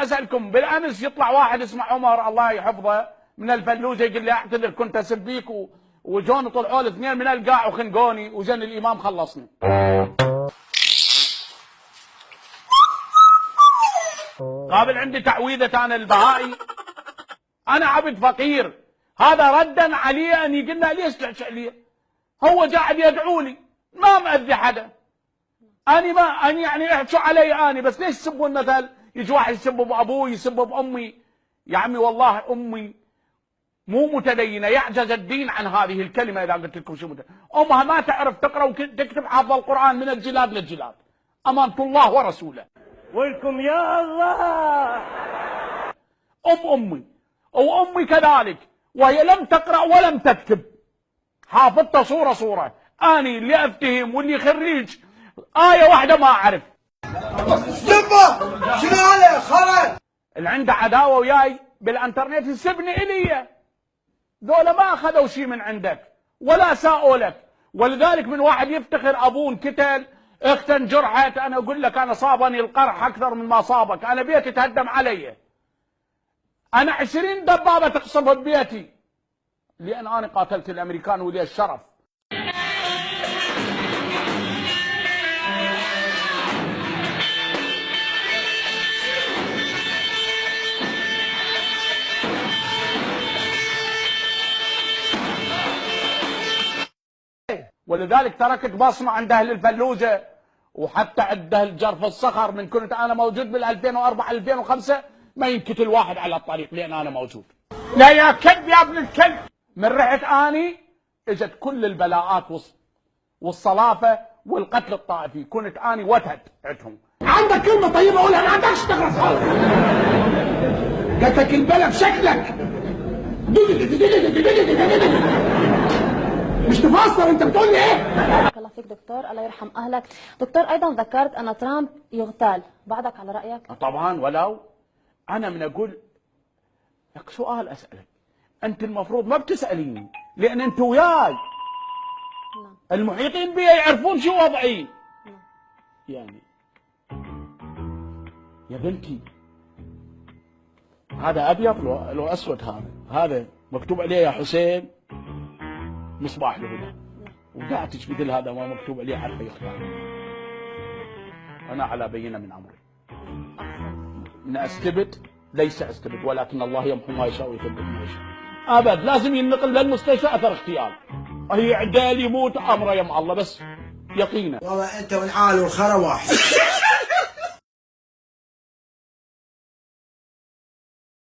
اسالكم، بالامس يطلع واحد اسمه عمر الله يحفظه من الفلوجه يقول لي اعتذر كنت اسبيك وجون طلعوا لي اثنين من القاع وخنقوني وجن الامام خلصني. قابل عندي تعويذه انا البهائي، انا عبد فقير، هذا ردا علي ان يقول لنا ليش تعشى لي؟ هو قاعد يدعو لي ما مأذي حدا. اني ما اني يعني يحشوا علي اني، بس ليش يسبون مثل يجي واحد يسب بابوي يسب بامي؟ يا عمي والله امي مو متدينه، يعجز الدين عن هذه الكلمه. اذا قلت لكم شو امها ما تعرف تقرا وتكتب، حافظه القران من الجلاد للجلاد امانه الله ورسوله. ولكم يا الله. امي وامي كذلك، وهي لم تقرا ولم تكتب، حافظتها صوره صوره. اني اللي افتهم واللي خريج ايه واحده ما اعرف. سبه شنو هذا خرج؟ اللي عنده عداوه وياي بالانترنت يسبني الي. ذولا ما اخذوا شيء من عندك ولا ساءوا لك، ولذلك من واحد يفتخر ابوه انقتل، اخته انجرحت، انا اقول لك انا صابني القرح اكثر من ما صابك، انا بيتي تهدم علي. انا 20 دبابه تقصف ببيتي لان انا قاتلت الامريكان ولي الشرف. ولذلك تركت بصمه عند اهل الفلوجه، وحتى عند اهل جرف الصخر. من كنت انا موجود بال 2004 2005 ما ينقتل واحد على الطريق لان انا موجود. لا يا كلب يا ابن الكلب. من رحت اني اجت كل البلاءات والصلافه والقتل الطائفي، كنت اني وتد عندهم. عندك كلمه طيبه قولها، ما عندكش تغرس خالص. جاتك البلا بشكلك. مش تفسر انت بتقول لي ايه؟ بارك الله فيك دكتور، الله يرحم اهلك. دكتور ايضا ذكرت ان ترامب يغتال، بعدك على رايك؟ طبعا، ولو انا من اقول لك سؤال اسالك، انت المفروض ما بتساليني لان انت وياي. نعم. المحيطين بي يعرفون شو وضعي. نعم. يعني يا بنتي هذا ابيض لو اسود، هذا مكتوب عليه يا حسين مصباح الهدى، ودعتش مثل هذا ما مكتوب عليه حرف يختار. انا على بينه من امري، ان استبد ليس استبد، ولكن الله يمحو ما يشاء ويثبت ما يشاء. ابد لازم ينقل للمستشفى اثر اغتيال، هي عدال يموت امره يم الله، بس يقينا. والله انت والعال والخرا واحد.